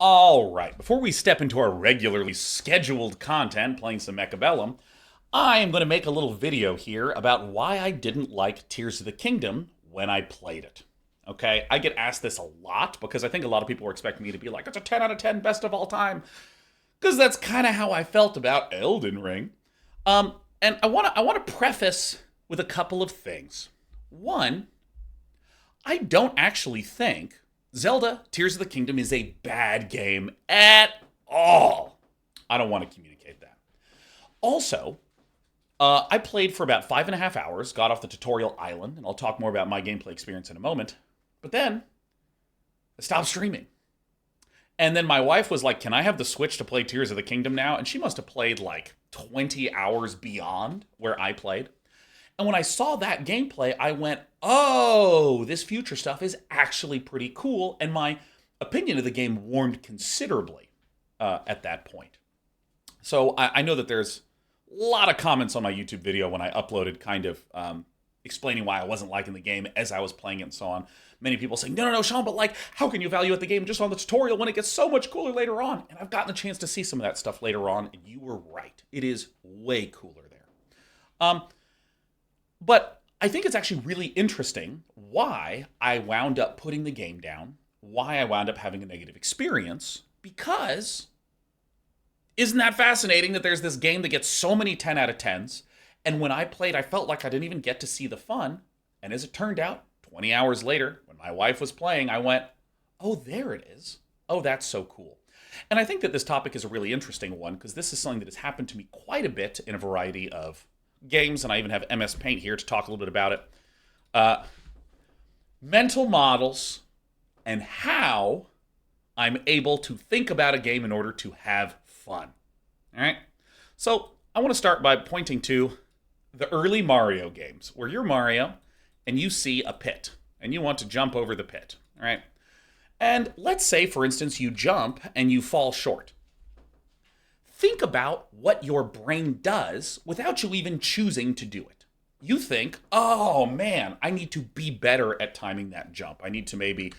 All right, before we step into our regularly scheduled content, playing some Mechabellum, I am going to make a little video here about why I didn't like Tears of the Kingdom when I played it. Okay, I get asked this a lot because I think a lot of people were expecting me to be like, it's a 10 out of 10 best of all time, because that's kind of how I felt about Elden Ring. And I want to preface with a couple of things. One, I don't actually think Zelda Tears of the Kingdom is a bad game at all. I don't want to communicate that. Also, I played for about 5.5 hours, got off the tutorial island, and I'll talk more about my gameplay experience in a moment. But then, I stopped streaming. And then my wife was like, can I have the Switch to play Tears of the Kingdom now? And she must have played like 20 hours beyond where I played. And when I saw that gameplay, I went, oh, this future stuff is actually pretty cool. And my opinion of the game warmed considerably at that point. So I know that there's a lot of comments on my YouTube video when I uploaded kind of explaining why I wasn't liking the game as I was playing it and so on. Many people saying, no, Sean, but like, how can you evaluate the game just on the tutorial when it gets so much cooler later on? And I've gotten a chance to see some of that stuff later on, and you were right. It is way cooler there. But I think it's actually really interesting why I wound up putting the game down, why I wound up having a negative experience, because isn't that fascinating that there's this game that gets so many 10 out of 10s, and when I played, I felt like I didn't even get to see the fun, and as it turned out, 20 hours later, when my wife was playing, I went, oh, there it is. Oh, that's so cool. And I think that this topic is a really interesting one, because this is something that has happened to me quite a bit in a variety of games, and I even have MS Paint here to talk a little bit about it. Mental models and how I'm able to think about a game in order to have fun. All right? So I want to start by pointing to the early Mario games, where you're Mario and you see a pit, and you want to jump over the pit, all right? And let's say, for instance, you jump and you fall short. Think about what your brain does without you even choosing to do it. You think, oh man, I need to be better at timing that jump. I need to maybe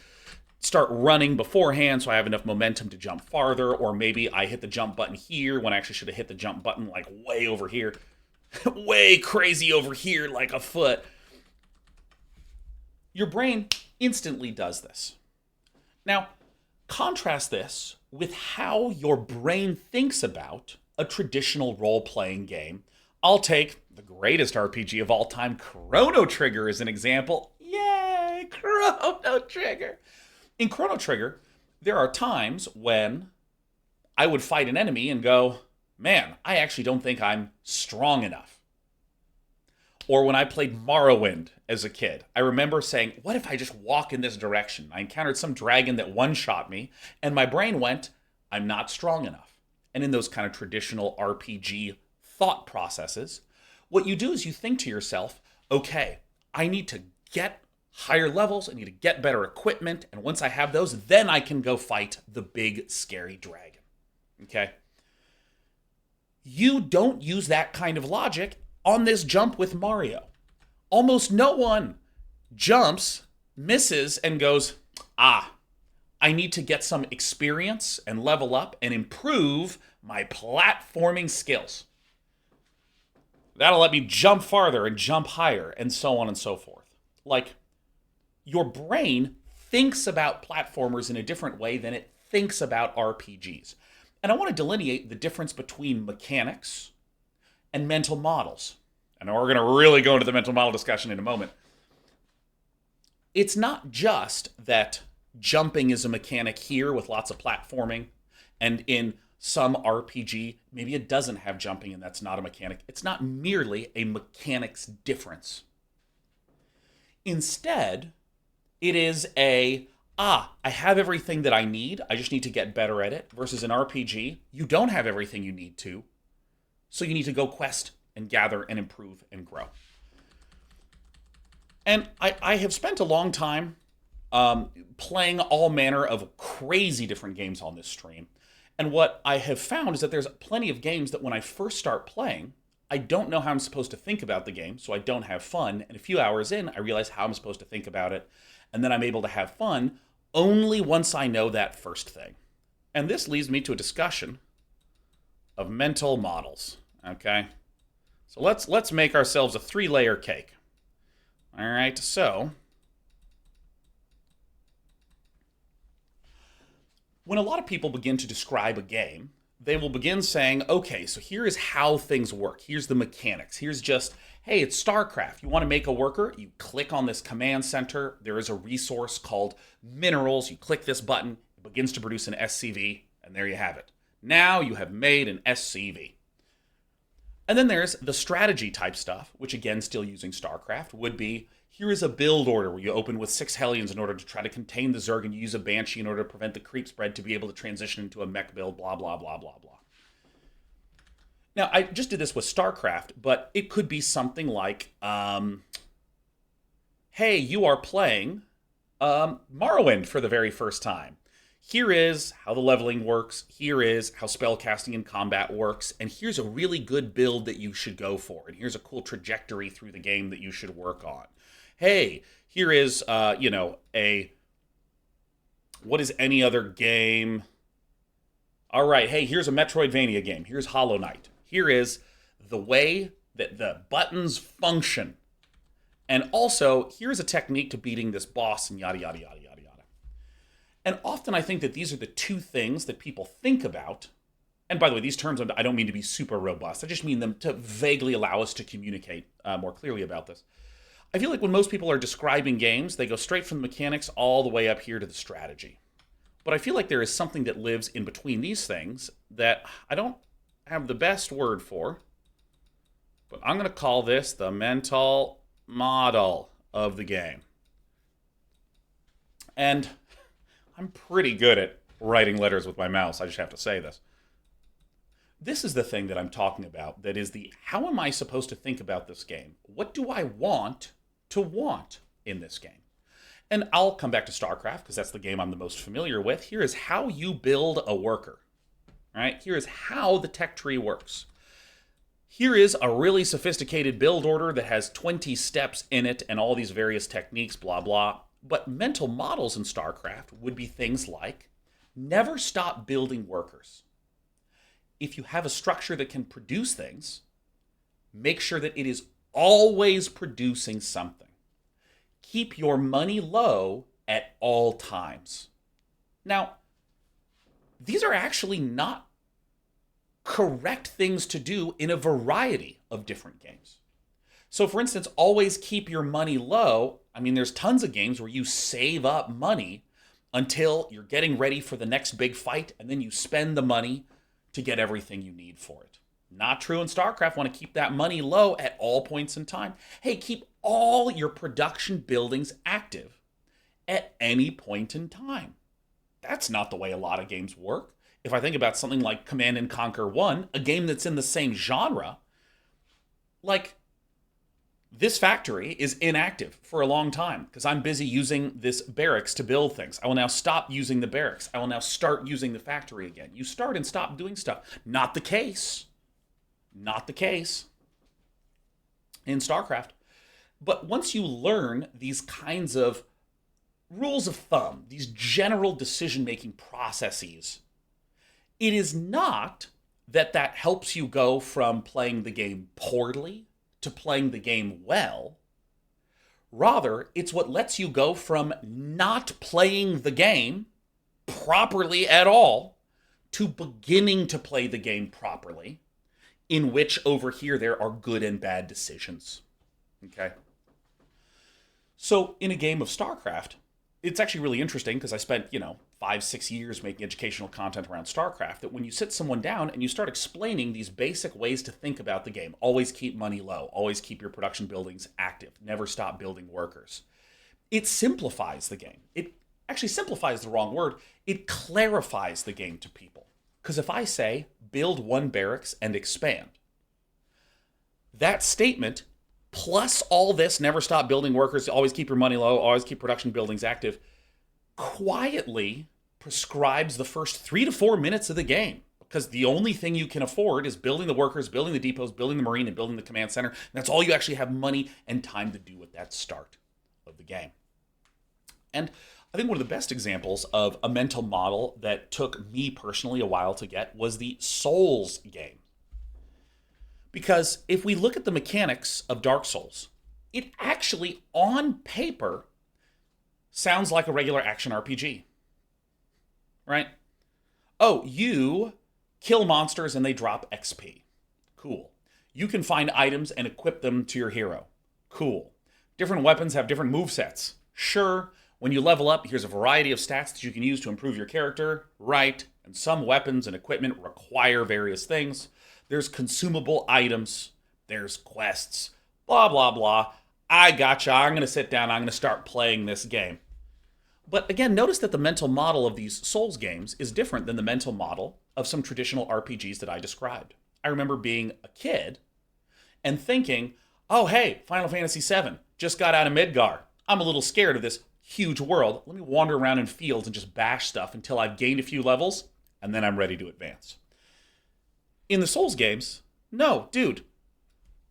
start running beforehand so I have enough momentum to jump farther, or maybe I hit the jump button here when I actually should have hit the jump button like way over here, way crazy over here like a foot. Your brain instantly does this. Now, contrast this with how your brain thinks about a traditional role-playing game. I'll take the greatest RPG of all time, Chrono Trigger, as an example. Yay, Chrono Trigger! In Chrono Trigger, there are times when I would fight an enemy and go, man, I actually don't think I'm strong enough. Or when I played Morrowind as a kid, I remember saying, what if I just walk in this direction? I encountered some dragon that one-shot me, and my brain went, I'm not strong enough. And in those kind of traditional RPG thought processes, what you do is you think to yourself, okay, I need to get higher levels, I need to get better equipment, and once I have those, then I can go fight the big, scary dragon. Okay? You don't use that kind of logic on this jump with Mario. Almost no one jumps, misses, and goes, I need to get some experience and level up and improve my platforming skills. That'll let me jump farther and jump higher, and so on and so forth. Like, your brain thinks about platformers in a different way than it thinks about RPGs. And I want to delineate the difference between mechanics and mental models. And we're going to really go into the mental model discussion in a moment. It's not just that jumping is a mechanic here with lots of platforming, and in some RPG, maybe it doesn't have jumping and that's not a mechanic. It's not merely a mechanics difference. Instead, it is I have everything that I need, I just need to get better at it, versus an RPG, you don't have everything you need to, so you need to go quest and gather and improve and grow. And I have spent a long time playing all manner of crazy different games on this stream. And what I have found is that there's plenty of games that when I first start playing, I don't know how I'm supposed to think about the game, so I don't have fun. And a few hours in, I realize how I'm supposed to think about it. And then I'm able to have fun only once I know that first thing. And this leads me to a discussion of mental models. Okay? So let's make ourselves a 3-layer cake. All right, so when a lot of people begin to describe a game, they will begin saying, okay, so here is how things work. Here's the mechanics. Here's just, hey, it's StarCraft. You want to make a worker? You click on this command center. There is a resource called minerals. You click this button, it begins to produce an SCV, and there you have it. Now you have made an SCV. And then there's the strategy type stuff, which again, still using StarCraft, would be, here is a build order where you open with 6 Hellions in order to try to contain the Zerg, and you use a Banshee in order to prevent the creep spread to be able to transition into a mech build, blah, blah, blah, blah, blah. Now, I just did this with StarCraft, but it could be something like, hey, you are playing Morrowind for the very first time. Here is how the leveling works. Here is how spellcasting and combat works. And here's a really good build that you should go for. And here's a cool trajectory through the game that you should work on. Hey, here is, what is any other game? All right, hey, here's a Metroidvania game. Here's Hollow Knight. Here is the way that the buttons function. And also, here's a technique to beating this boss and yada, yada, yada, yada. And often I think that these are the two things that people think about. And by the way, these terms, I don't mean to be super robust. I just mean them to vaguely allow us to communicate more clearly about this. I feel like when most people are describing games, they go straight from the mechanics all the way up here to the strategy. But I feel like there is something that lives in between these things that I don't have the best word for. But I'm going to call this the mental model of the game. And I'm pretty good at writing letters with my mouse, I just have to say this. This is the thing that I'm talking about, that is the, how am I supposed to think about this game? What do I want to want in this game? And I'll come back to StarCraft, because that's the game I'm the most familiar with. Here is how you build a worker. All right? Here is how the tech tree works. Here is a really sophisticated build order that has 20 steps in it and all these various techniques, blah, blah. But mental models in StarCraft would be things like, never stop building workers. If you have a structure that can produce things, make sure that it is always producing something. Keep your money low at all times. Now, these are actually not correct things to do in a variety of different games. So for instance, always keep your money low. I mean, there's tons of games where you save up money until you're getting ready for the next big fight, and then you spend the money to get everything you need for it. Not true in StarCraft. Want to keep that money low at all points in time. Hey, keep all your production buildings active at any point in time. That's not the way a lot of games work. If I think about something like Command and Conquer 1, a game that's in the same genre, like, this factory is inactive for a long time because I'm busy using this barracks to build things. I will now stop using the barracks. I will now start using the factory again. You start and stop doing stuff. Not the case. Not the case in StarCraft. But once you learn these kinds of rules of thumb, these general decision-making processes, it is not that helps you go from playing the game poorly to playing the game well. Rather, it's what lets you go from not playing the game properly at all to beginning to play the game properly, in which over here there are good and bad decisions. Okay? So in a game of StarCraft, it's actually really interesting because I spent, 5-6 years making educational content around StarCraft, that when you sit someone down and you start explaining these basic ways to think about the game, always keep money low, always keep your production buildings active, never stop building workers, it simplifies the game. It actually simplifies the wrong word. It clarifies the game to people. Because if I say, build one barracks and expand, that statement, plus all this, never stop building workers, always keep your money low, always keep production buildings active, quietly prescribes the first 3 to 4 minutes of the game. Because the only thing you can afford is building the workers, building the depots, building the marine, and building the command center. And that's all you actually have money and time to do at that start of the game. And I think one of the best examples of a mental model that took me personally a while to get was the Souls game. Because if we look at the mechanics of Dark Souls, it actually, on paper, sounds like a regular action RPG, right? Oh, you kill monsters and they drop XP. Cool. You can find items and equip them to your hero. Cool. Different weapons have different movesets. Sure, when you level up, here's a variety of stats that you can use to improve your character. Right. And some weapons and equipment require various things. There's consumable items. There's quests. Blah, blah, blah. I gotcha. I'm going to sit down. I'm going to start playing this game. But again, notice that the mental model of these Souls games is different than the mental model of some traditional RPGs that I described. I remember being a kid and thinking, oh, hey, Final Fantasy VII just got out of Midgar. I'm a little scared of this huge world. Let me wander around in fields and just bash stuff until I've gained a few levels, and then I'm ready to advance. In the Souls games, no, dude.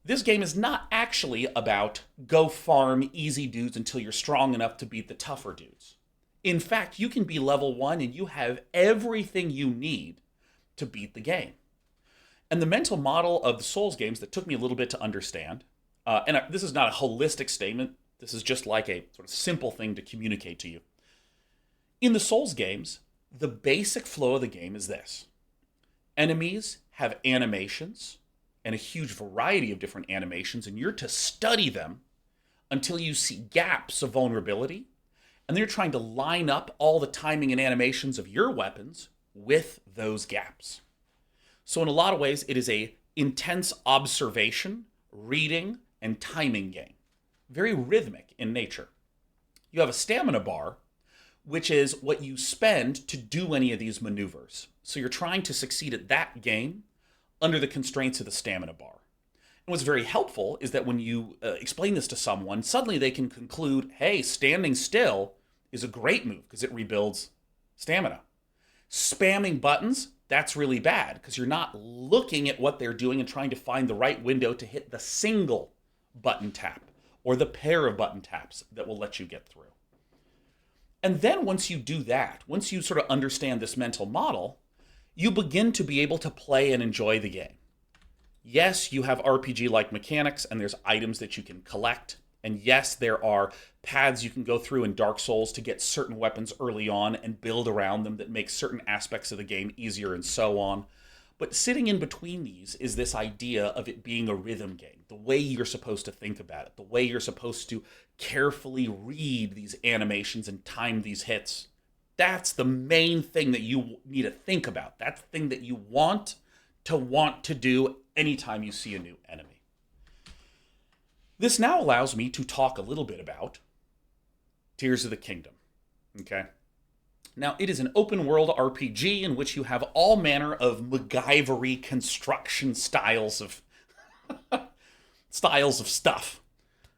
This game is not actually about go farm easy dudes until you're strong enough to beat the tougher dudes. In fact, you can be level 1 and you have everything you need to beat the game. And the mental model of the Souls games that took me a little bit to understand, this is not a holistic statement, this is just like a sort of simple thing to communicate to you. In the Souls games, the basic flow of the game is this. Enemies have animations, and a huge variety of different animations, and you're to study them until you see gaps of vulnerability, and they're trying to line up all the timing and animations of your weapons with those gaps. So in a lot of ways, it is a intense observation, reading, and timing game. Very rhythmic in nature. You have a stamina bar, which is what you spend to do any of these maneuvers. So you're trying to succeed at that game under the constraints of the stamina bar. And what's very helpful is that when you explain this to someone, suddenly they can conclude, hey, standing still is a great move because it rebuilds stamina. Spamming buttons, that's really bad because you're not looking at what they're doing and trying to find the right window to hit the single button tap or the pair of button taps that will let you get through. And then once you do that, once you sort of understand this mental model, you begin to be able to play and enjoy the game. Yes, you have RPG-like mechanics, and there's items that you can collect. And yes, there are paths you can go through in Dark Souls to get certain weapons early on and build around them that make certain aspects of the game easier and so on. But sitting in between these is this idea of it being a rhythm game, the way you're supposed to think about it, the way you're supposed to carefully read these animations and time these hits. That's the main thing that you need to think about. That's the thing that you want to do anytime you see a new enemy. This now allows me to talk a little bit about Tears of the Kingdom. Okay? Now, it is an open world RPG in which you have all manner of MacGyver-y construction styles of stuff.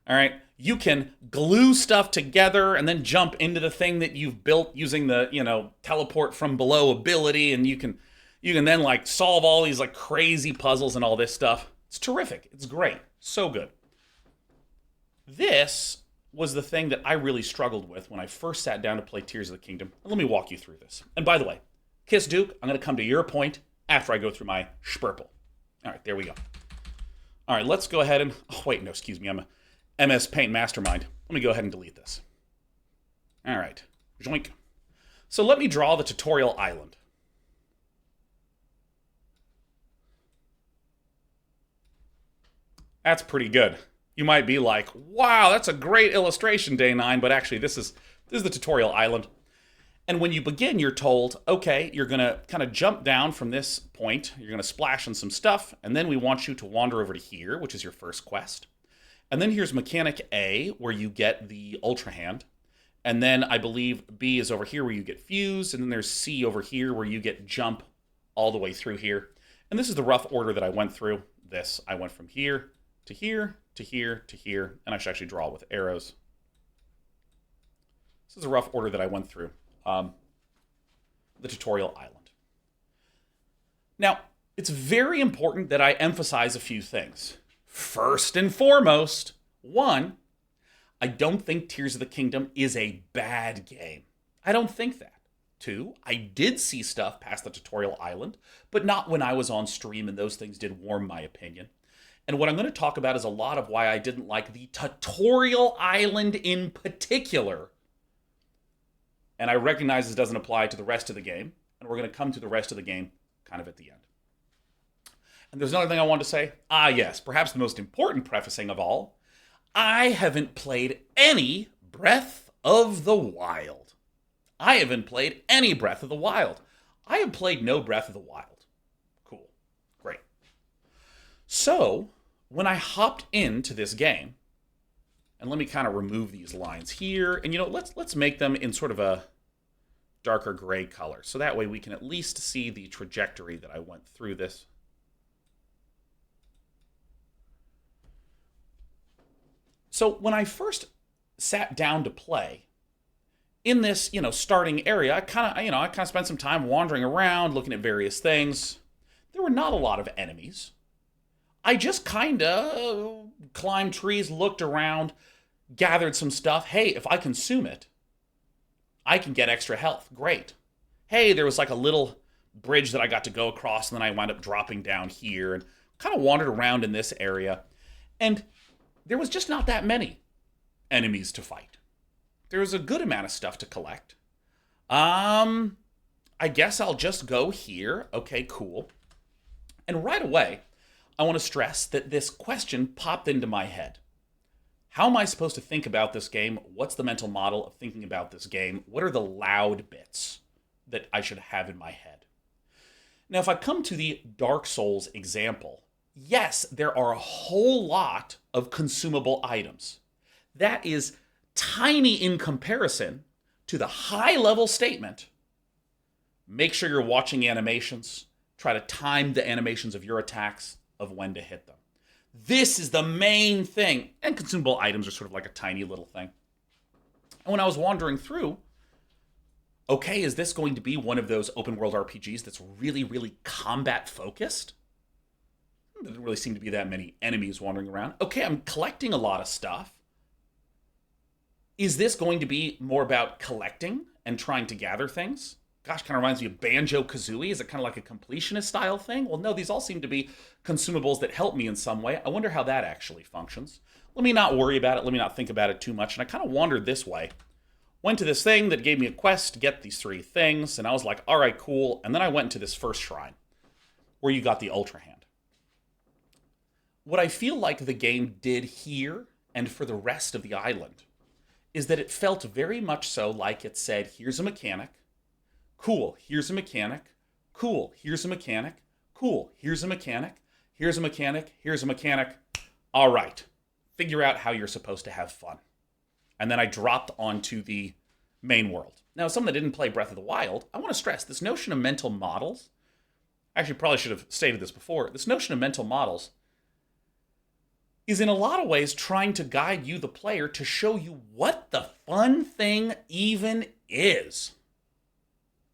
All right? You can glue stuff together and then jump into the thing that you've built using the, teleport from below ability, and you can then like solve all these like crazy puzzles and all this stuff. It's terrific. It's great. So good. This was the thing that I really struggled with when I first sat down to play Tears of the Kingdom. Let me walk you through this. And by the way, Kiss Duke, I'm going to come to your point after I go through my spurple. All right, there we go. All right, let's go ahead and... Oh, wait, no, excuse me. I'm a MS Paint mastermind. Let me go ahead and delete this. All right, joink. So let me draw the tutorial island. That's pretty good. You might be like, wow, that's a great illustration, Day 9, but actually this is the tutorial island. And when you begin, you're told, okay, you're going to kind of jump down from this point, you're going to splash on some stuff, and then we want you to wander over to here, which is your first quest. And then here's mechanic A, where you get the Ultra Hand. And then I believe B is over here where you get Fuse, and then there's C over here where you get Jump all the way through here. And this is the rough order that I went through. I went from here to here, to here, to here, and I should actually draw with arrows. This is a rough order that I went through the tutorial island. Now, it's very important that I emphasize a few things. First and foremost, one, I don't think Tears of the Kingdom is a bad game. I don't think that. 2, I did see stuff past the tutorial island, but not when I was on stream, and those things did warm my opinion. And what I'm going to talk about is a lot of why I didn't like the tutorial island in particular. And I recognize this doesn't apply to the rest of the game, and we're going to come to the rest of the game kind of at the end. And there's another thing I want to say. Yes, perhaps the most important prefacing of all. I haven't played any Breath of the Wild. I haven't played any Breath of the Wild. I have played no Breath of the Wild. Cool. Great. So, when I hopped into this game, and let me kind of remove these lines here, and let's make them in sort of a darker gray color, so that way we can at least see the trajectory that I went through this. So when I first sat down to play, in this, starting area, I kind of spent some time wandering around, looking at various things. There were not a lot of enemies. I just kind of climbed trees, looked around, gathered some stuff. Hey, if I consume it, I can get extra health. Great. Hey, there was like a little bridge that I got to go across, and then I wound up dropping down here and kind of wandered around in this area. And there was just not that many enemies to fight. There was a good amount of stuff to collect. I guess I'll just go here. Okay, cool. And right away, I want to stress that this question popped into my head. How am I supposed to think about this game? What's the mental model of thinking about this game? What are the loud bits that I should have in my head? Now, if I come to the Dark Souls example, yes, there are a whole lot of consumable items. That is tiny in comparison to the high-level statement. Make sure you're watching animations. Try to time the animations of your attacks of when to hit them. This is the main thing. And consumable items are sort of like a tiny little thing. And when I was wandering through, okay, is this going to be one of those open world RPGs that's really, really combat focused? There didn't really seem to be that many enemies wandering around. Okay, I'm collecting a lot of stuff. Is this going to be more about collecting and trying to gather things? Gosh, kind of reminds me of Banjo-Kazooie. Is it kind of like a completionist style thing? Well, no, these all seem to be consumables that help me in some way. I wonder how that actually functions. Let me not worry about it. Let me not think about it too much. And I kind of wandered this way. Went to this thing that gave me a quest to get these 3 things. And I was like, all right, cool. And then I went to this first shrine where you got the Ultra Hand. What I feel like the game did here and for the rest of the island is that it felt very much so like it said, here's a mechanic. Cool, here's a mechanic. Cool, here's a mechanic. Cool, here's a mechanic. Here's a mechanic. Here's a mechanic. All right, figure out how you're supposed to have fun. And then I dropped onto the main world. Now, as someone that didn't play Breath of the Wild, I want to stress this notion of mental models. Actually, probably should have stated this before. This notion of mental models is in a lot of ways trying to guide you, the player, to show you what the fun thing even is.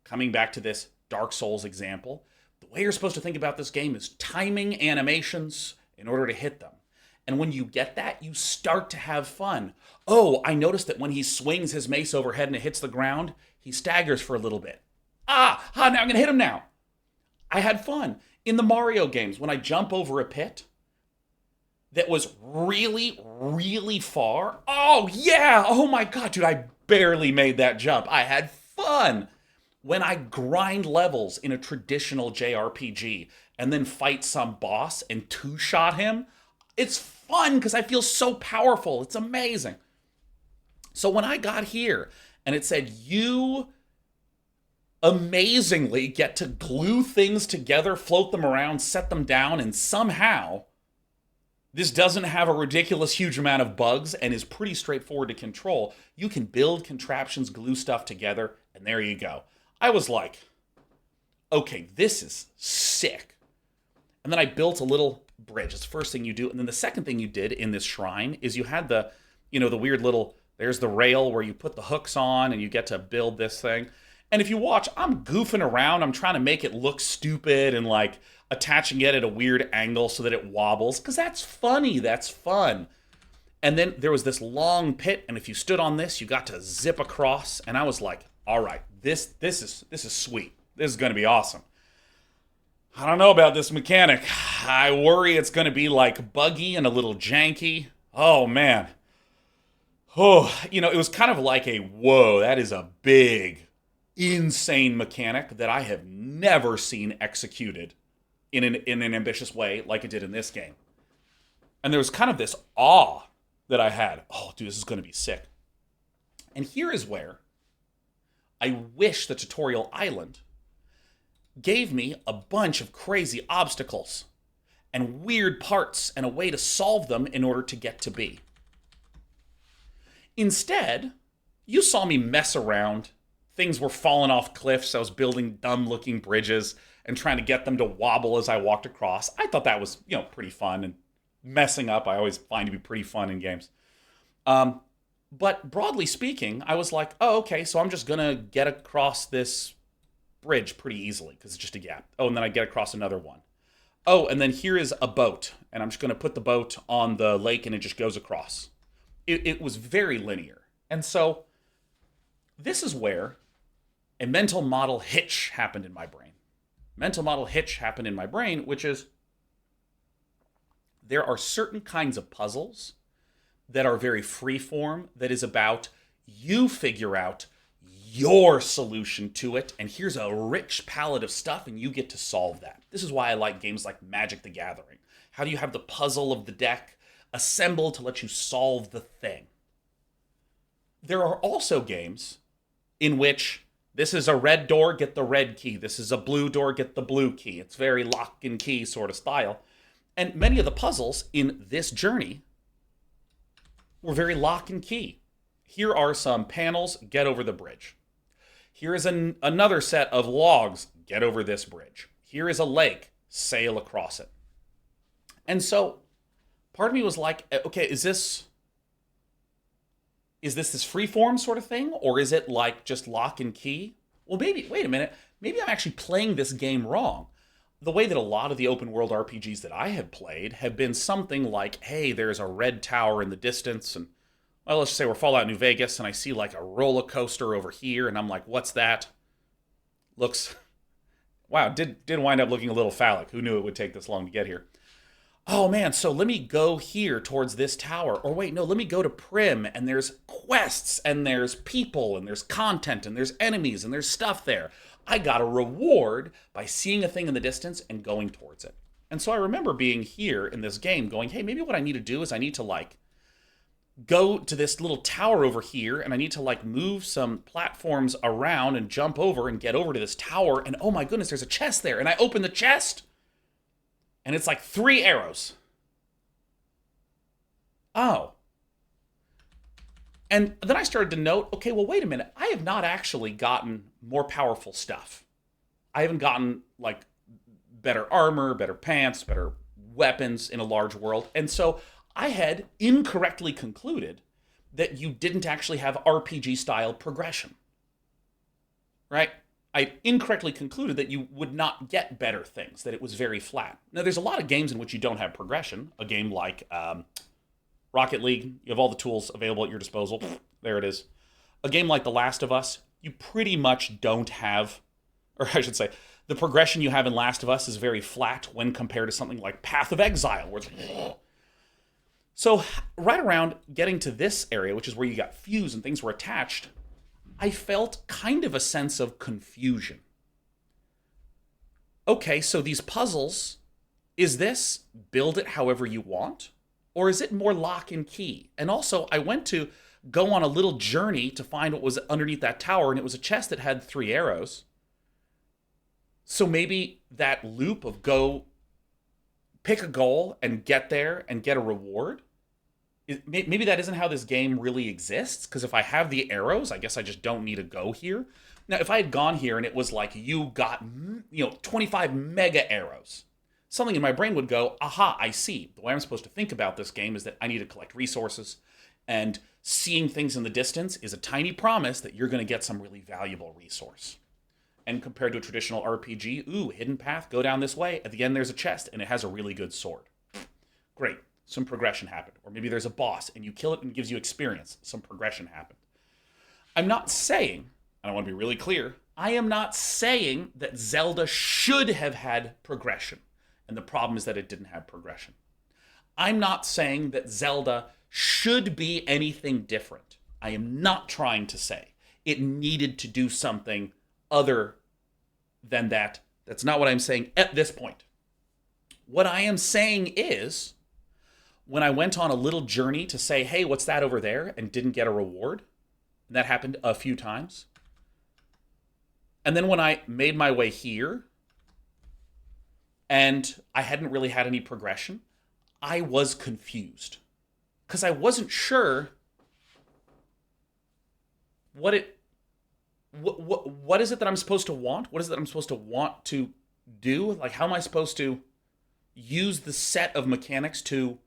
Coming back to this Dark Souls example, the way you're supposed to think about this game is timing animations in order to hit them. And when you get that, you start to have fun. Oh, I noticed that when he swings his mace overhead and it hits the ground, he staggers for a little bit. Now I'm going to hit him now. I had fun. In the Mario games, when I jump over a pit that was really, really far, oh yeah, oh my God, dude, I barely made that jump. I had fun. When I grind levels in a traditional JRPG and then fight some boss and 2-shot him, it's fun because I feel so powerful. It's amazing. So when I got here and it said, you amazingly get to glue things together, float them around, set them down, and somehow this doesn't have a ridiculous huge amount of bugs and is pretty straightforward to control. You can build contraptions, glue stuff together, and there you go. I was like, okay, this is sick. And then I built a little bridge. It's the first thing you do. And then the second thing you did in this shrine is you had the weird little, there's the rail where you put the hooks on and you get to build this thing. And if you watch, I'm goofing around. I'm trying to make it look stupid and like attaching it at a weird angle so that it wobbles. Because that's funny. That's fun. And then there was this long pit. And if you stood on this, you got to zip across. And I was like, all right, this is sweet. This is going to be awesome. I don't know about this mechanic. I worry it's going to be like buggy and a little janky. Oh man. Oh, it was kind of like a whoa, that is a big, insane mechanic that I have never seen executed in an ambitious way like it did in this game. And there was kind of this awe that I had. Oh, dude, this is going to be sick. And here is where I wish the tutorial island gave me a bunch of crazy obstacles and weird parts and a way to solve them in order to get to B. Instead, you saw me mess around. Things were falling off cliffs. I was building dumb-looking bridges and trying to get them to wobble as I walked across. I thought that was, pretty fun. And messing up, I always find to be pretty fun in games. But broadly speaking, I was like, oh, okay, so I'm just going to get across this bridge pretty easily because it's just a gap. Oh, and then I get across another one. Oh, and then here is a boat, and I'm just going to put the boat on the lake and it just goes across. It was very linear. And so this is where a mental model hitch happened in my brain. Mental model hitch happened in my brain, which is there are certain kinds of puzzles that are very freeform, that is about you figure out your solution to it, and here's a rich palette of stuff, and you get to solve that. This is why I like games like Magic the Gathering. How do you have the puzzle of the deck assembled to let you solve the thing? There are also games in which this is a red door, get the red key. This is a blue door, get the blue key. It's very lock and key sort of style. And many of the puzzles in this journey were very lock and key. Here are some panels, get over the bridge. Here is another set of logs, get over this bridge. Here is a lake, sail across it. And so part of me was like, okay, is this freeform sort of thing? Or is it like just lock and key? Well, maybe, wait a minute, maybe I'm actually playing this game wrong. The way that a lot of the open world RPGs that I have played have been something like, hey, there's a red tower in the distance, and well, let's just say we're Fallout New Vegas, and I see like a roller coaster over here, and I'm like, what's that? Looks, wow, did wind up looking a little phallic. Who knew it would take this long to get here? Oh man, so let me go here towards this tower. Or wait, no, let me go to Prim, and there's quests, and there's people, and there's content, and there's enemies, and there's stuff there. I got a reward by seeing a thing in the distance and going towards it. And so I remember being here in this game going, hey, maybe what I need to do is I need to like go to this little tower over here, and I need to like move some platforms around and jump over and get over to this tower. And oh my goodness, there's a chest there. And I open the chest, and it's like 3 arrows. Oh. And then I started to note, okay, well, wait a minute. I have not actually gotten more powerful stuff. I haven't gotten like better armor, better pants, better weapons in a large world. And so I had incorrectly concluded that you didn't actually have RPG style progression. Right? I incorrectly concluded that you would not get better things, that it was very flat. Now, there's a lot of games in which you don't have progression. A game like Rocket League, you have all the tools available at your disposal. There it is. A game like The Last of Us, you pretty much don't have, or I should say, the progression you have in Last of Us is very flat when compared to something like Path of Exile, where it's so right around getting to this area, which is where you got fuse and things were attached, I felt kind of a sense of confusion. Okay, so these puzzles, is this build it however you want? Or is it more lock and key? And also, I went to go on a little journey to find what was underneath that tower, and it was a chest that had 3 arrows. So maybe that loop of go pick a goal and get there and get a reward, maybe that isn't how this game really exists, because if I have the arrows, I guess I just don't need to go here. Now, if I had gone here and it was like you got 25 mega arrows, something in my brain would go, aha, I see. The way I'm supposed to think about this game is that I need to collect resources, and seeing things in the distance is a tiny promise that you're going to get some really valuable resource. And compared to a traditional RPG, ooh, hidden path, go down this way. At the end, there's a chest, and it has a really good sword. Great. Some progression happened. Or maybe there's a boss, and you kill it and it gives you experience. Some progression happened. I'm not saying and I want to be really clear, I am not saying that Zelda should have had progression, and the problem is that it didn't have progression. I'm not saying that Zelda should be anything different. I am not trying to say it needed to do something other than that. That's not what I'm saying at this point. What I am saying is, when I went on a little journey to say, hey, what's that over there, and didn't get a reward, and that happened a few times, and then when I made my way here, and I hadn't really had any progression, I was confused. Because I wasn't sure what is it that I'm supposed to want? What is it that I'm supposed to want to do? Like, how am I supposed to use the set of mechanics to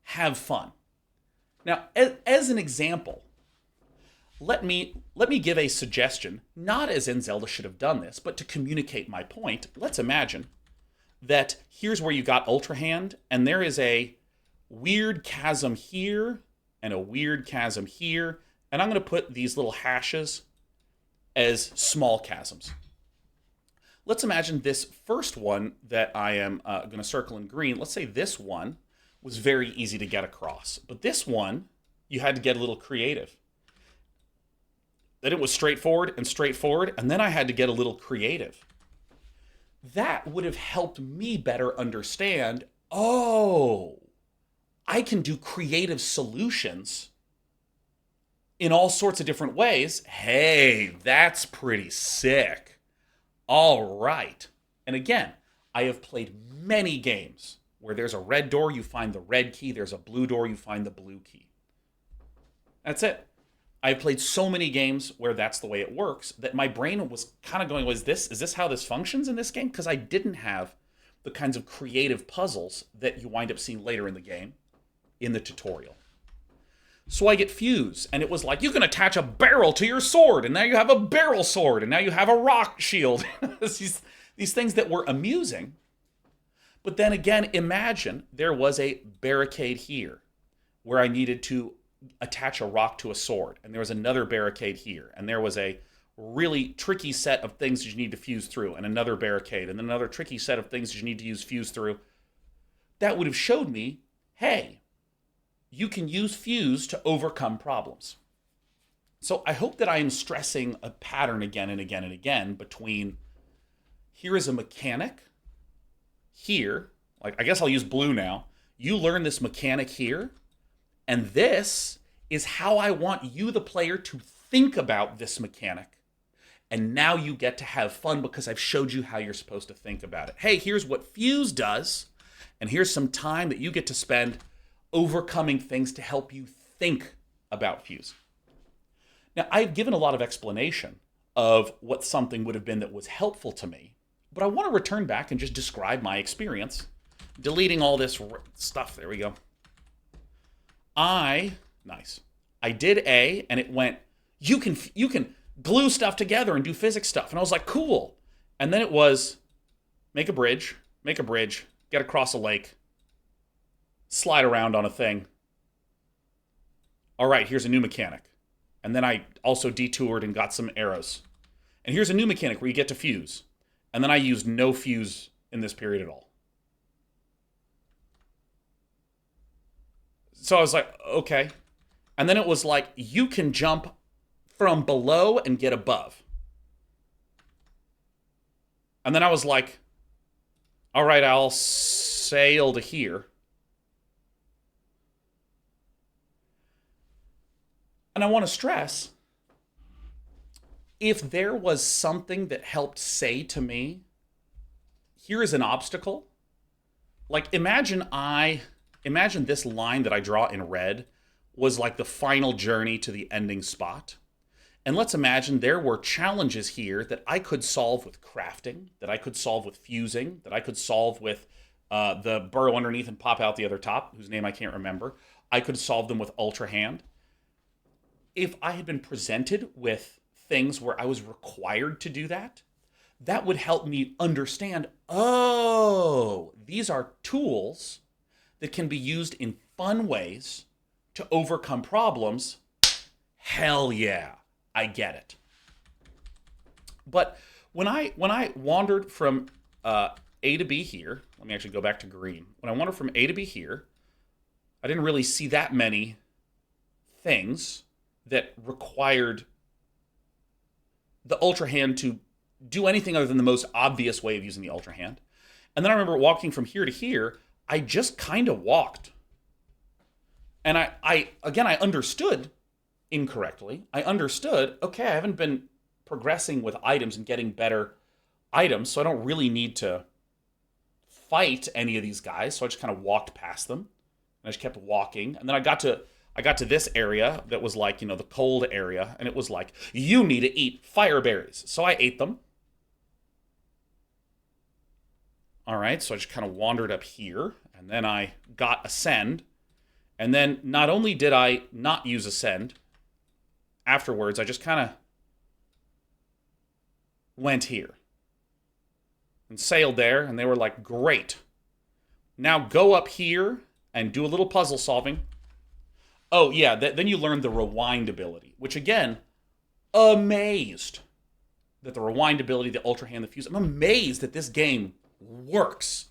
have fun? Now, as an example, let me give a suggestion, not as in Zelda should have done this, but to communicate my point. Let's imagine that here's where you got Ultra Hand, and there is a weird chasm here and a weird chasm here, and I'm going to put these little hashes as small chasms. Let's imagine this first one that I am going to circle in green. Let's say this one was very easy to get across, but this one, you had to get a little creative. Then it was straightforward, and then I had to get a little creative. That would have helped me better understand, oh, I can do creative solutions in all sorts of different ways. Hey, that's pretty sick. All right. And again, I have played many games where there's a red door, you find the red key. There's a blue door, you find the blue key. That's it. I've played so many games where that's the way it works that my brain was kind of going, is this how this functions in this game? Because I didn't have the kinds of creative puzzles that you wind up seeing later in the game, in the tutorial. So I get Fuse, and it was like, you can attach a barrel to your sword, and now you have a barrel sword, and now you have a rock shield. these things that were amusing. But then again, imagine there was a barricade here where I needed to attach a rock to a sword, and there was another barricade here, and there was a really tricky set of things that you need to fuse through, and another barricade, and another tricky set of things that you need to use fuse through. That would have showed me, hey, you can use fuse to overcome problems. So I hope that I am stressing a pattern again and again and again between here is a mechanic, here, like I guess I'll use blue now, you learn this mechanic here, and this is how I want you, the player, to think about this mechanic. And now you get to have fun because I've showed you how you're supposed to think about it. Hey, here's what Fuse does, and here's some time that you get to spend overcoming things to help you think about Fuse. Now, I've given a lot of explanation of what something would have been that was helpful to me, but I want to return back and just describe my experience, deleting all this stuff. There we go. I did A, and it went, you can glue stuff together and do physics stuff. And I was like, cool. And then it was, make a bridge, get across a lake, slide around on a thing. All right, here's a new mechanic. And then I also detoured and got some arrows. And here's a new mechanic where you get to fuse. And then I used no fuse in this period at all. So I was like, okay. And then it was like, you can jump from below and get above. And then I was like, all right, I'll sail to here. And I want to stress, if there was something that helped say to me, here is an obstacle. Like, imagine this line that I draw in red was like the final journey to the ending spot. And let's imagine there were challenges here that I could solve with crafting, that I could solve with fusing, that I could solve with the burrow underneath and pop out the other top, whose name I can't remember. I could solve them with Ultra Hand. If I had been presented with things where I was required to do that, that would help me understand, oh, these are tools that can be used in fun ways to overcome problems. Hell yeah. I get it. But when I wandered from A to B here, let me actually go back to green. When I wandered from A to B here, I didn't really see that many things that required the Ultra Hand to do anything other than the most obvious way of using the Ultra Hand. And then I remember walking from here to here, I just kind of walked. And I understood incorrectly. I understood, okay, I haven't been progressing with items and getting better items, so I don't really need to fight any of these guys. So I just kind of walked past them. And I just kept walking. And then I got to this area that was like, the cold area, and it was like, you need to eat fire berries. So I ate them. All right, so I just kind of wandered up here, and then I got Ascend. And then not only did I not use Ascend, afterwards I just kind of went here and sailed there, and they were like, great. Now go up here and do a little puzzle solving. Oh, yeah, then you learn the rewind ability, which again, amazed that the rewind ability, the Ultra Hand, the Fuse, I'm amazed that this game works.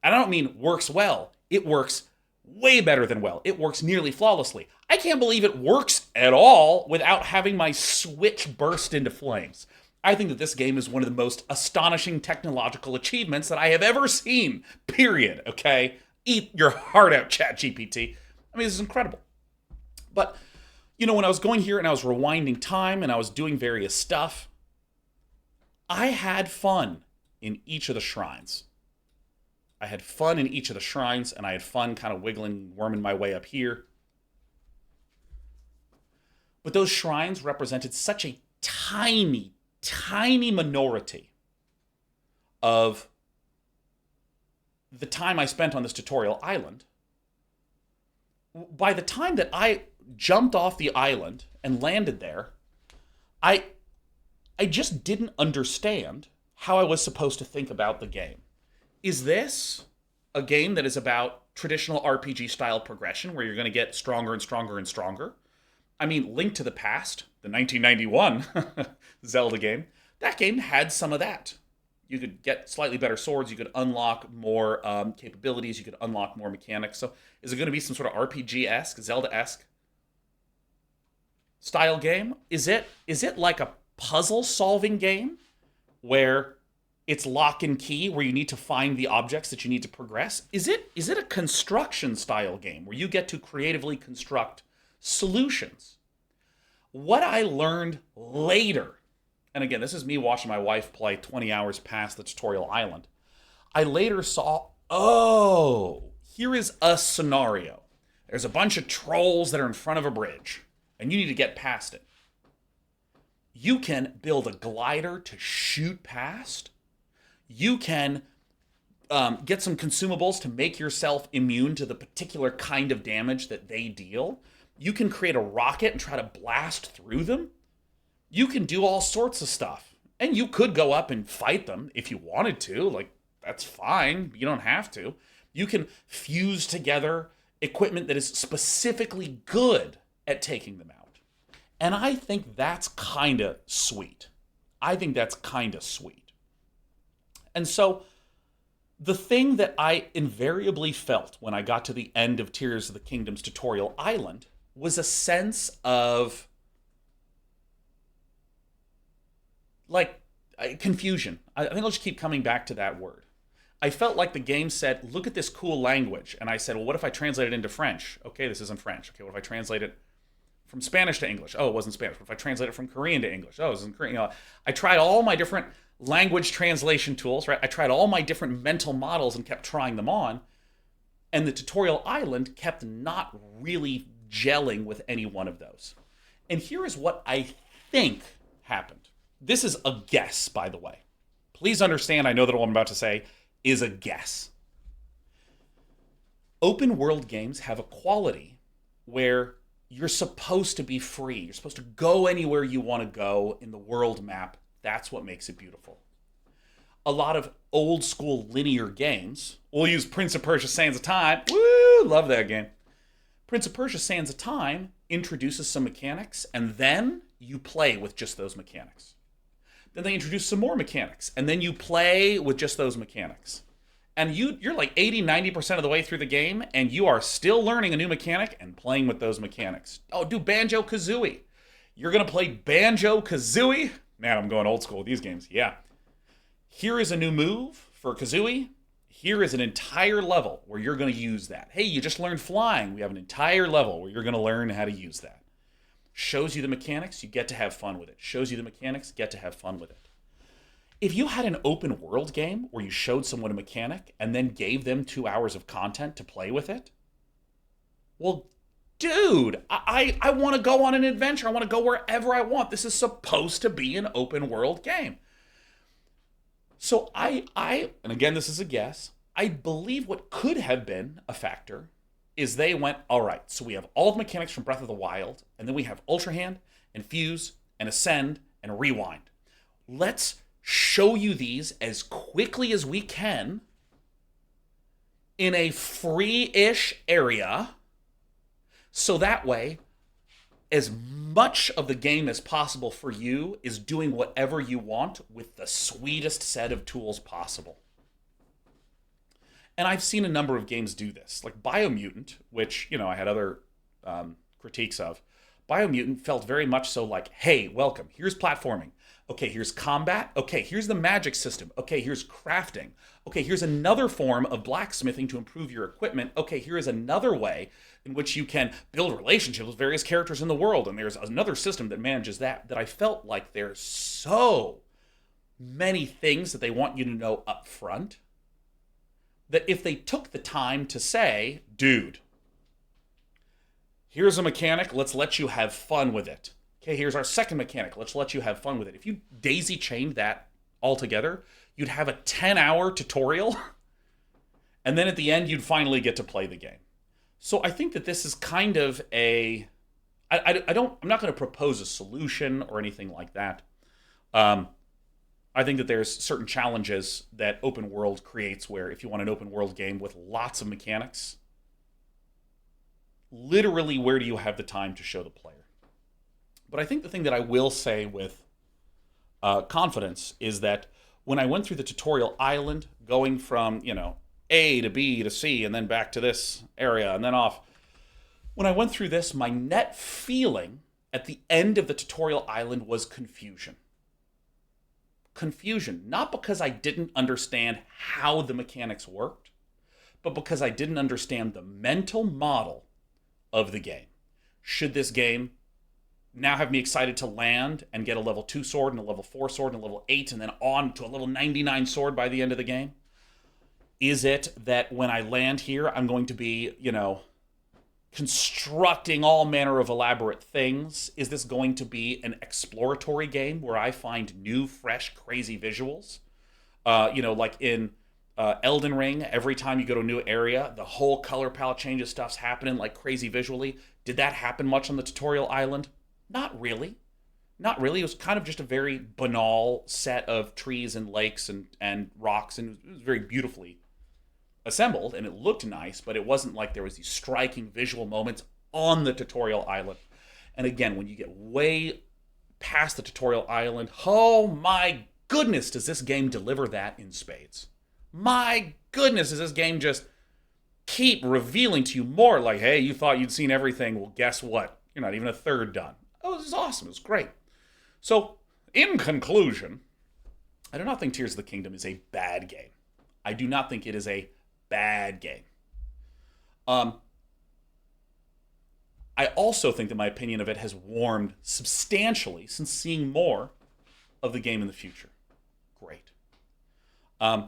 And I don't mean works well. It works way better than well. It works nearly flawlessly. I can't believe it works at all without having my Switch burst into flames. I think that this game is one of the most astonishing technological achievements that I have ever seen, period, okay? Eat your heart out, ChatGPT. I mean, this is incredible. But, when I was going here and I was rewinding time and I was doing various stuff, I had fun in each of the shrines. I had fun in each of the shrines, and I had fun kind of wiggling, worming my way up here. But those shrines represented such a tiny, tiny minority of the time I spent on this tutorial island. By the time that I jumped off the island and landed there, I just didn't understand how I was supposed to think about the game. Is this a game that is about traditional RPG style progression where you're going to get stronger and stronger and stronger? I mean, Link to the Past, the 1991 Zelda game, that game had some of that. You could get slightly better swords, you could unlock more capabilities, you could unlock more mechanics. So is it going to be some sort of RPG-esque, Zelda-esque style game? Is it like a puzzle-solving game where it's lock and key, where you need to find the objects that you need to progress? Is it a construction style game where you get to creatively construct solutions? What I learned later, and again, this is me watching my wife play 20 hours past the tutorial island, I later saw, here is a scenario. There's a bunch of trolls that are in front of a bridge, and you need to get past it. You can build a glider to shoot past. You can get some consumables to make yourself immune to the particular kind of damage that they deal. You can create a rocket and try to blast through them. You can do all sorts of stuff. And you could go up and fight them if you wanted to. Like, that's fine. You don't have to. You can fuse together equipment that is specifically good at taking them out. And I think that's kind of sweet. And so the thing that I invariably felt when I got to the end of Tears of the Kingdom's tutorial island was a sense of confusion. I think I'll just keep coming back to that word. I felt like the game said, look at this cool language. And I said, well, what if I translate it into French? Okay, this isn't French. Okay, what if I translate it from Spanish to English? Oh, it wasn't Spanish. What if I translate it from Korean to English? Oh, it wasn't Korean. I tried all my different language translation tools, right? I tried all my different mental models and kept trying them on. And the tutorial island kept not really gelling with any one of those. And here is what I think happened. This is a guess, by the way. Please understand, I know that what I'm about to say is a guess. Open world games have a quality where you're supposed to be free. You're supposed to go anywhere you want to go in the world map. That's what makes it beautiful. A lot of old school linear games, we'll use Prince of Persia Sands of Time. Woo, love that game. Prince of Persia Sands of Time introduces some mechanics, and then you play with just those mechanics. Then they introduce some more mechanics, and then you play with just those mechanics. And you're like 80, 90% of the way through the game, and you are still learning a new mechanic and playing with those mechanics. Oh, do Banjo-Kazooie. You're going to play Banjo-Kazooie? Man, I'm going old school with these games. Yeah. Here is a new move for Kazooie. Here is an entire level where you're going to use that. Hey, you just learned flying. We have an entire level where you're going to learn how to use that. Shows you the mechanics, you get to have fun with it. Shows you the mechanics, get to have fun with it. If you had an open world game where you showed someone a mechanic and then gave them 2 hours of content to play with it, well, dude, I want to go on an adventure. I want to go wherever I want. This is supposed to be an open world game. So and again, this is a guess, I believe what could have been a factor is they went, all right, so we have all the mechanics from Breath of the Wild, and then we have Ultra Hand, and Fuse, and Ascend, and Rewind. Let's show you these as quickly as we can in a free-ish area, so that way, as much of the game as possible for you is doing whatever you want with the sweetest set of tools possible. And I've seen a number of games do this, like Biomutant, which, I had other critiques of. Biomutant felt very much so like, hey, welcome, here's platforming. Okay, here's combat. Okay, here's the magic system. Okay, here's crafting. Okay, here's another form of blacksmithing to improve your equipment. Okay, here is another way in which you can build relationships with various characters in the world. And there's another system that manages that I felt like there's so many things that they want you to know up front that if they took the time to say, dude, here's a mechanic, let's let you have fun with it. Okay, here's our second mechanic, let's let you have fun with it. If you daisy-chained that altogether, you'd have a 10-hour tutorial, and then at the end, you'd finally get to play the game. So I think that this is kind of I'm not going to propose a solution or anything like that. I think that there's certain challenges that open world creates where if you want an open world game with lots of mechanics, literally where do you have the time to show the player? But I think the thing that I will say with confidence is that when I went through the tutorial island, going from, A to B to C and then back to this area and then off, when I went through this, my net feeling at the end of the tutorial island was confusion. Confusion, not because I didn't understand how the mechanics worked, but because I didn't understand the mental model of the game. Should this game now have me excited to land and get a level 2 sword and a level 4 sword and a level 8 and then on to a level 99 sword by the end of the game? Is it that when I land here, I'm going to be, constructing all manner of elaborate things? Is this going to be an exploratory game where I find new, fresh, crazy visuals? Like in Elden Ring, every time you go to a new area, the whole color palette changes, stuff's happening like crazy visually. Did that happen much on the tutorial island? Not really. Not really. It was kind of just a very banal set of trees and lakes and rocks, and it was very beautifully assembled, and it looked nice, but it wasn't like there was these striking visual moments on the tutorial island. And again, when you get way past the tutorial island, oh my goodness, does this game deliver that in spades. My goodness, does this game just keep revealing to you more like, hey, you thought you'd seen everything. Well, guess what? You're not even a third done. Oh, this is awesome. It was great. So, in conclusion, I do not think Tears of the Kingdom is a bad game. I do not think it is a bad game. I also think that my opinion of it has warmed substantially since seeing more of the game in the future. Great. I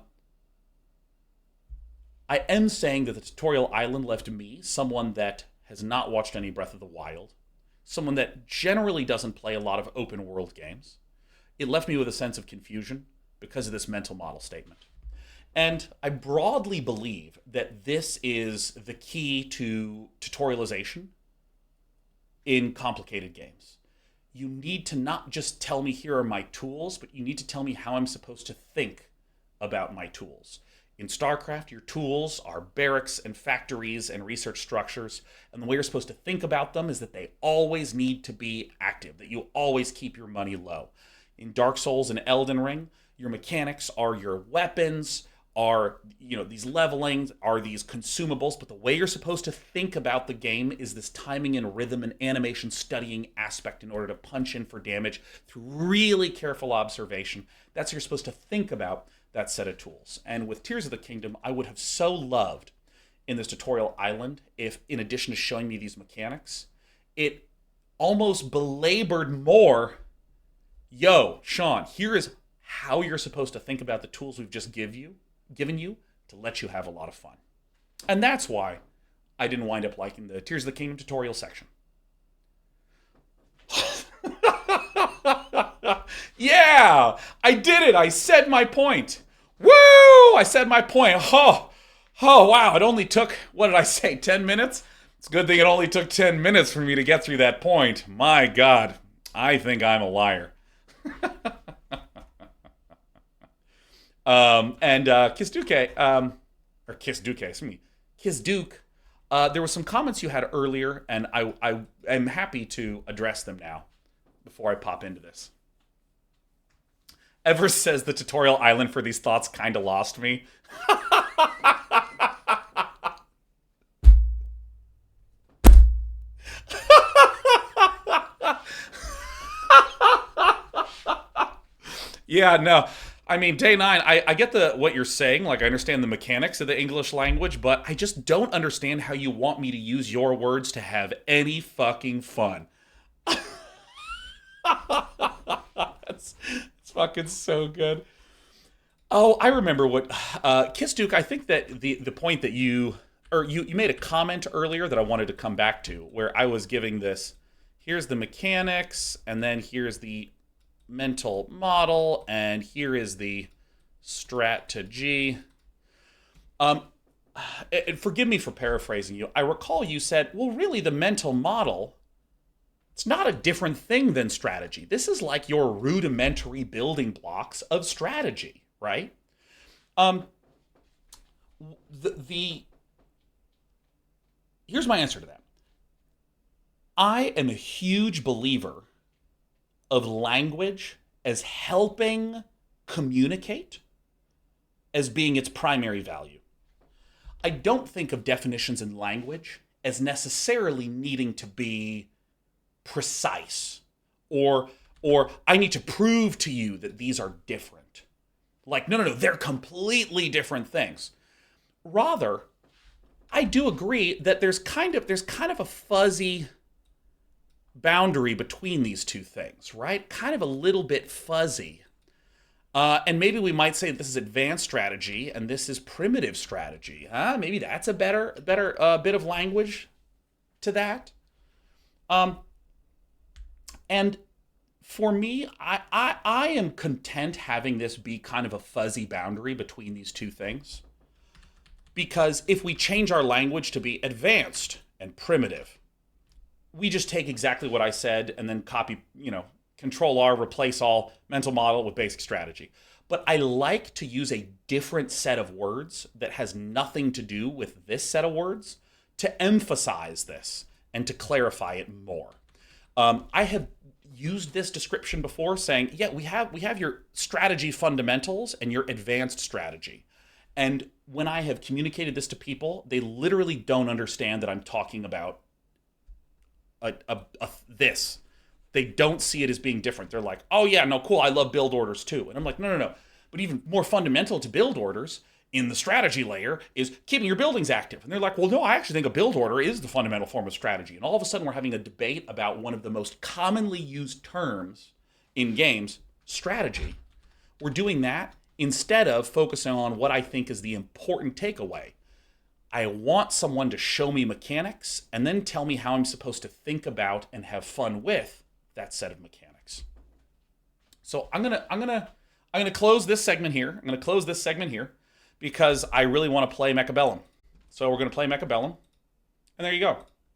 am saying that the tutorial island left me, someone that has not watched any Breath of the Wild, someone that generally doesn't play a lot of open world games, it left me with a sense of confusion because of this mental model statement. And I broadly believe that this is the key to tutorialization in complicated games. You need to not just tell me here are my tools, but you need to tell me how I'm supposed to think about my tools. In StarCraft, your tools are barracks and factories and research structures, and the way you're supposed to think about them is that they always need to be active, that you always keep your money low. In Dark Souls and Elden Ring, your mechanics are your weapons, are these levelings, are these consumables, but the way you're supposed to think about the game is this timing and rhythm and animation studying aspect in order to punch in for damage through really careful observation. That's how you're supposed to think about that set of tools. And with Tears of the Kingdom, I would have so loved in this tutorial island if, in addition to showing me these mechanics, it almost belabored more, yo, Sean, here is how you're supposed to think about the tools we've just given you to let you have a lot of fun. And that's why I didn't wind up liking the Tears of the Kingdom tutorial section. Yeah, I did it. I said my point. Woo! I said my point. Oh, wow. It only took, what did I say, 10 minutes? It's a good thing it only took 10 minutes for me to get through that point. My God, I think I'm a liar. Kisduke, there were some comments you had earlier, and I am happy to address them now before I pop into this. Ever says the tutorial island for these thoughts kind of lost me. Yeah, no. I mean, day 9, I get what you're saying. Like, I understand the mechanics of the English language, but I just don't understand how you want me to use your words to have any fucking fun. It's fucking so good. Oh, I remember what Kiss Duke. I think that the point that you made a comment earlier that I wanted to come back to, where I was giving this. Here's the mechanics, and then here's the mental model, and here is the strategy. Forgive me for paraphrasing you. I recall you said, well, really, the mental model, it's not a different thing than strategy. This is like your rudimentary building blocks of strategy, right? Here's my answer to that. I am a huge believer of language as helping communicate as being its primary value. I don't think of definitions in language as necessarily needing to be precise or I need to prove to you that these are different. Like, no, they're completely different things. Rather, I do agree that there's kind of a fuzzy boundary between these two things, right? Kind of a little bit fuzzy. And maybe we might say this is advanced strategy and this is primitive strategy. Maybe that's a better bit of language to that. And for me, I am content having this be kind of a fuzzy boundary between these two things. Because if we change our language to be advanced and primitive, we just take exactly what I said and then copy, Control R, replace all, mental model with basic strategy. But I like to use a different set of words that has nothing to do with this set of words to emphasize this and to clarify it more. I have used this description before saying, yeah, we have your strategy fundamentals and your advanced strategy. And when I have communicated this to people, they literally don't understand that I'm talking about this. They don't see it as being different. They're like, oh yeah, no, cool, I love build orders too. And I'm like, no. But even more fundamental to build orders in the strategy layer is keeping your buildings active. And they're like, well, no, I actually think a build order is the fundamental form of strategy. And all of a sudden we're having a debate about one of the most commonly used terms in games, strategy. We're doing that instead of focusing on what I think is the important takeaway. I want someone to show me mechanics and then tell me how I'm supposed to think about and have fun with that set of mechanics. So I'm gonna close this segment here. Because I really want to play Mechabellum. So we're gonna play Mechabellum, and there you go.